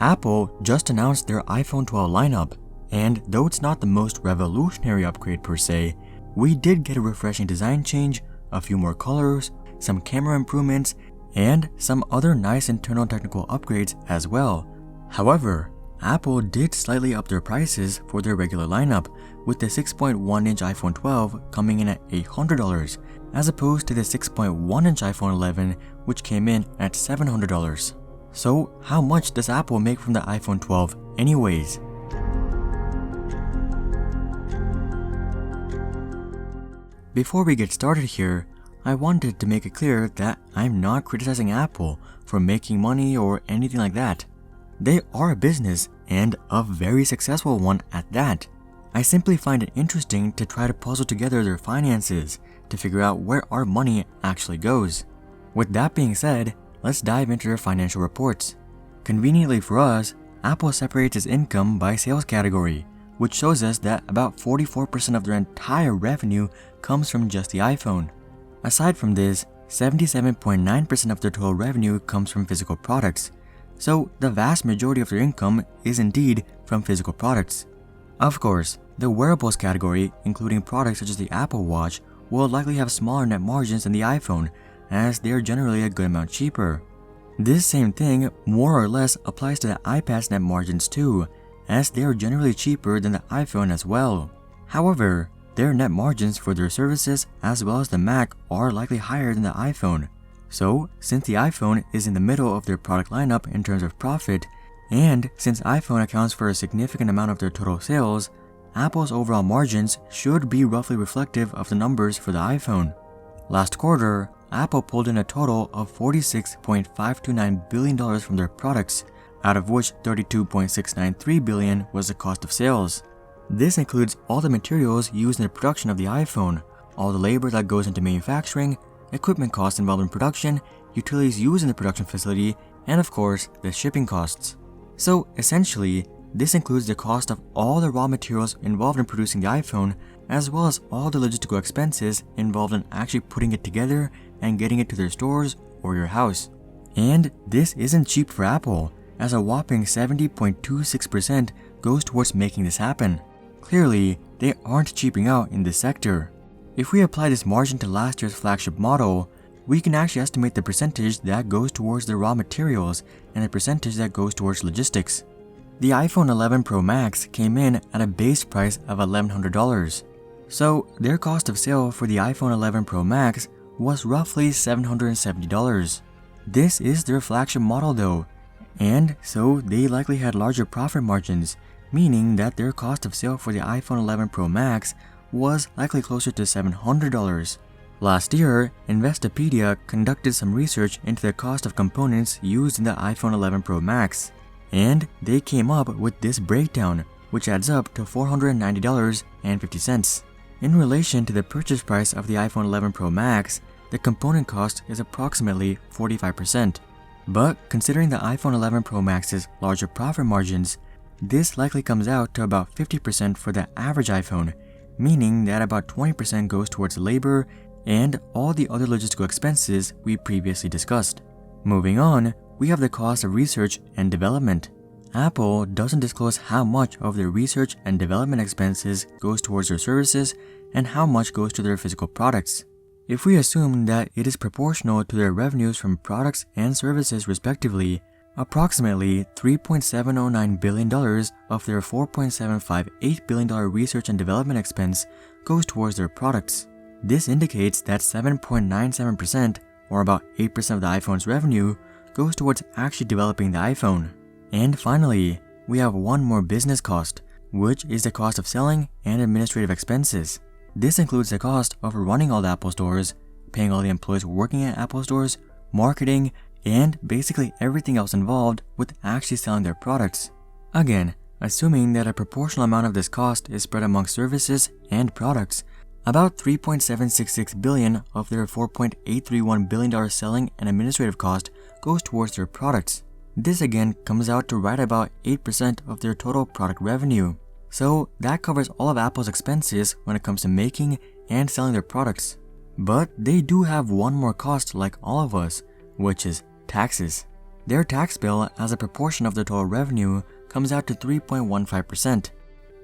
Apple just announced their iPhone 12 lineup, and though it's not the most revolutionary upgrade per se, we did get a refreshing design change, a few more colors, some camera improvements, and some other nice internal technical upgrades as well. However, Apple did slightly up their prices for their regular lineup, with the 6.1-inch iPhone 12 coming in at $800, as opposed to the 6.1-inch iPhone 11, which came in at $700. So how much does Apple make from the iPhone 12 anyways? Before we get started here, I wanted to make it clear that I'm not criticizing Apple for making money or anything like that. They are a business, and a very successful one at that. I simply find it interesting to try to puzzle together their finances to figure out where our money actually goes. With that being said, let's dive into their financial reports. Conveniently for us, Apple separates its income by sales category, which shows us that about 44% of their entire revenue comes from just the iPhone. Aside from this, 77.9% of their total revenue comes from physical products. So the vast majority of their income is indeed from physical products. Of course, the wearables category, including products such as the Apple Watch, will likely have smaller net margins than the iPhone, as they are generally a good amount cheaper. This same thing more or less applies to the iPad's net margins too, as they are generally cheaper than the iPhone as well. However, their net margins for their services as well as the Mac are likely higher than the iPhone. So, since the iPhone is in the middle of their product lineup in terms of profit, and since iPhone accounts for a significant amount of their total sales, Apple's overall margins should be roughly reflective of the numbers for the iPhone. Last quarter, Apple pulled in a total of $46.529 billion from their products, out of which $32.693 billion was the cost of sales. This includes all the materials used in the production of the iPhone, all the labor that goes into manufacturing, equipment costs involved in production, utilities used in the production facility, and of course, the shipping costs. So essentially, this includes the cost of all the raw materials involved in producing the iPhone, as well as all the logistical expenses involved in actually putting it together and getting it to their stores or your house. And this isn't cheap for Apple, as a whopping 70.26% goes towards making this happen. Clearly, they aren't cheaping out in this sector. If we apply this margin to last year's flagship model, we can actually estimate the percentage that goes towards the raw materials and the percentage that goes towards logistics. The iPhone 11 Pro Max came in at a base price of $1,100. So their cost of sale for the iPhone 11 Pro Max was roughly $770. This is their flagship model though, and so they likely had larger profit margins, meaning that their cost of sale for the iPhone 11 Pro Max was likely closer to $700. Last year, Investopedia conducted some research into the cost of components used in the iPhone 11 Pro Max, and they came up with this breakdown, which adds up to $490.50. In relation to the purchase price of the iPhone 11 Pro Max, the component cost is approximately 45%. But considering the iPhone 11 Pro Max's larger profit margins, this likely comes out to about 50% for the average iPhone, meaning that about 20% goes towards labor and all the other logistical expenses we previously discussed. Moving on, we have the cost of research and development. Apple doesn't disclose how much of their research and development expenses goes towards their services and how much goes to their physical products. If we assume that it is proportional to their revenues from products and services respectively, approximately $3.709 billion of their $4.758 billion research and development expense goes towards their products. This indicates that 7.97%, or about 8% of the iPhone's revenue, goes towards actually developing the iPhone. And finally, we have one more business cost, which is the cost of selling and administrative expenses. This includes the cost of running all the Apple stores, paying all the employees working at Apple stores, marketing, and basically everything else involved with actually selling their products. Again, assuming that a proportional amount of this cost is spread among services and products, about $3.766 billion of their $4.831 billion selling and administrative cost goes towards their products. This again comes out to right about 8% of their total product revenue. So that covers all of Apple's expenses when it comes to making and selling their products. But they do have one more cost like all of us, which is taxes. their tax bill as a proportion of the total revenue comes out to 3.15%.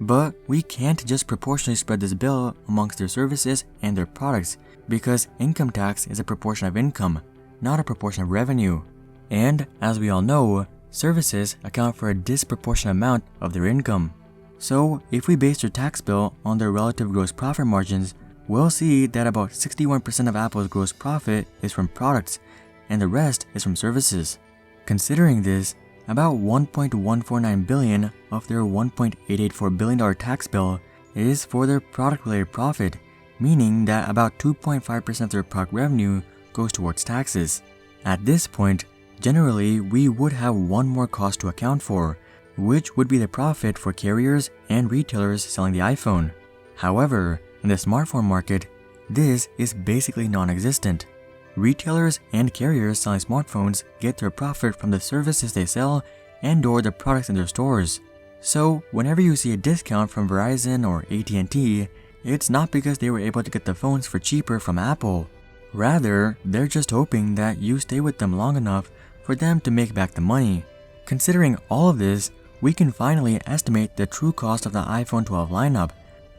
But we can't just proportionally spread this bill amongst their services and their products, because income tax is a proportion of income, not a proportion of revenue. And as we all know, services account for a disproportionate amount of their income. So if we base their tax bill on their relative gross profit margins, we'll see that about 61% of Apple's gross profit is from products, and the rest is from services. Considering this, about $1.149 billion of their $1.884 billion tax bill is for their product-related profit, meaning that about 2.5% of their product revenue goes towards taxes. At this point, generally we would have one more cost to account for, which would be the profit for carriers and retailers selling the iPhone. However, in the smartphone market, this is basically non-existent. Retailers and carriers selling smartphones get their profit from the services they sell and/or the products in their stores. So, whenever you see a discount from Verizon or AT&T, it's not because they were able to get the phones for cheaper from Apple. Rather, they're just hoping that you stay with them long enough for them to make back the money. Considering all of this, we can finally estimate the true cost of the iPhone 12 lineup,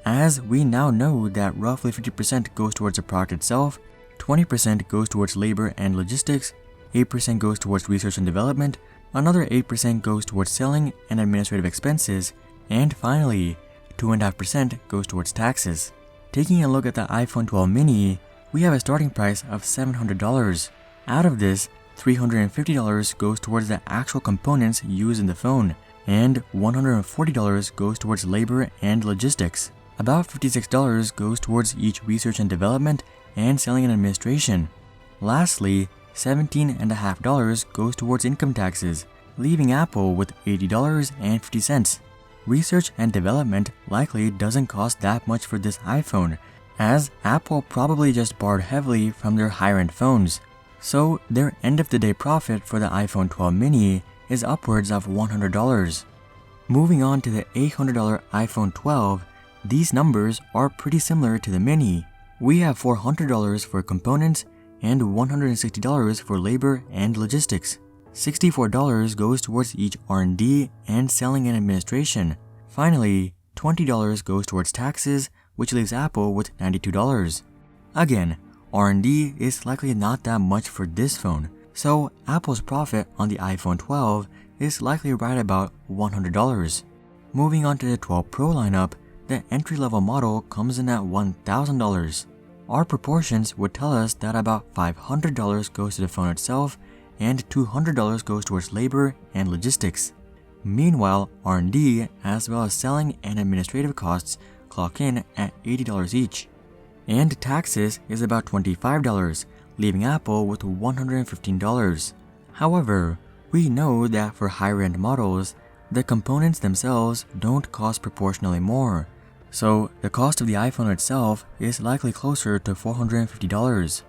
as we now know that roughly 50% goes towards the product itself, 20% goes towards labor and logistics, 8% goes towards research and development, another 8% goes towards selling and administrative expenses, and finally, 2.5% goes towards taxes. Taking a look at the iPhone 12 mini, we have a starting price of $700. Out of this, $350 goes towards the actual components used in the phone, and $140 goes towards labor and logistics. About $56 goes towards each research and development and selling and administration. Lastly, $17.50 goes towards income taxes, leaving Apple with $80.50. Research and development likely doesn't cost that much for this iPhone, as Apple probably just borrowed heavily from their higher-end phones. So their end-of-the-day profit for the iPhone 12 mini is upwards of $100. Moving on to the $800 iPhone 12, these numbers are pretty similar to the mini. We have $400 for components and $160 for labor and logistics. $64 goes towards each R&D and selling and administration. Finally, $20 goes towards taxes, which leaves Apple with $92. Again, R&D is likely not that much for this phone, so Apple's profit on the iPhone 12 is likely right about $100. Moving on to the 12 Pro lineup, the entry-level model comes in at $1,000. Our proportions would tell us that about $500 goes to the phone itself and $200 goes towards labor and logistics. Meanwhile, R&D as well as selling and administrative costs clock in at $80 each. And taxes is about $25, leaving Apple with $115. However, we know that for higher-end models, the components themselves don't cost proportionally more, so the cost of the iPhone itself is likely closer to $450.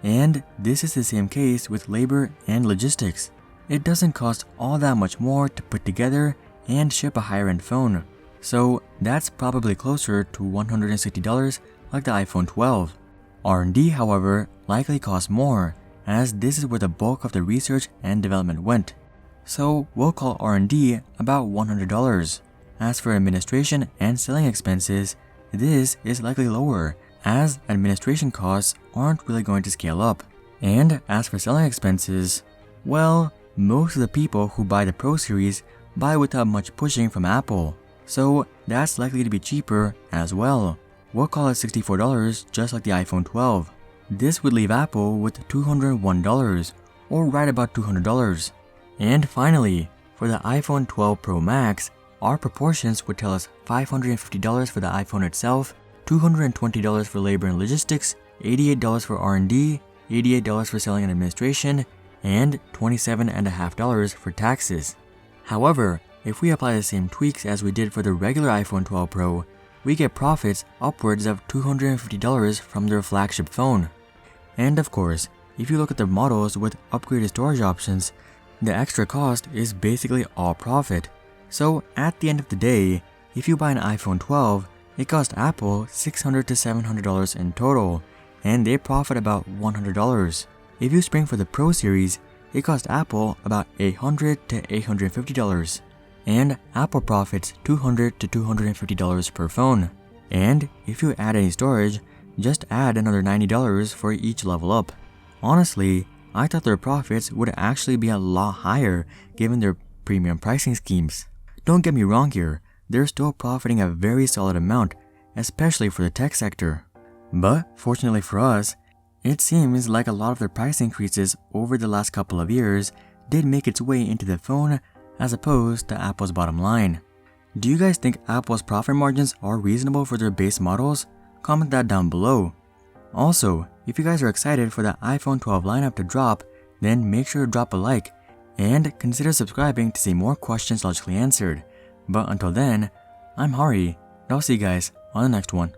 And this is the same case with labor and logistics. It doesn't cost all that much more to put together and ship a higher-end phone, so that's probably closer to $160 like the iPhone 12. R&D, however, likely costs more, as this is where the bulk of the research and development went. So we'll call R&D about $100. As for administration and selling expenses, this is likely lower, as administration costs aren't really going to scale up. And as for selling expenses, well, most of the people who buy the Pro series buy without much pushing from Apple, so that's likely to be cheaper as well. We'll call it $64 just like the iPhone 12. This would leave Apple with $201, or right about $200. And finally, for the iPhone 12 Pro Max, our proportions would tell us $550 for the iPhone itself, $220 for labor and logistics, $88 for R&D, $88 for selling and administration, and $27.50 for taxes. However, if we apply the same tweaks as we did for the regular iPhone 12 Pro, we get profits upwards of $250 from their flagship phone. And of course, if you look at the models with upgraded storage options, the extra cost is basically all profit. So at the end of the day, if you buy an iPhone 12, it costs Apple $600 to $700 in total, and they profit about $100. If you spring for the Pro series, it cost Apple about $800 to $850, and Apple profits $200 to $250 per phone. And if you add any storage, just add another $90 for each level up. Honestly, I thought their profits would actually be a lot higher given their premium pricing schemes. Don't get me wrong here, they're still profiting a very solid amount, especially for the tech sector. But fortunately for us, it seems like a lot of their price increases over the last couple of years did make its way into the phone as opposed to Apple's bottom line. Do you guys think Apple's profit margins are reasonable for their base models? Comment that down below. Also, if you guys are excited for the iPhone 12 lineup to drop, then make sure to drop a like and consider subscribing to see more questions logically answered. But until then, I'm Hari, and I'll see you guys on the next one.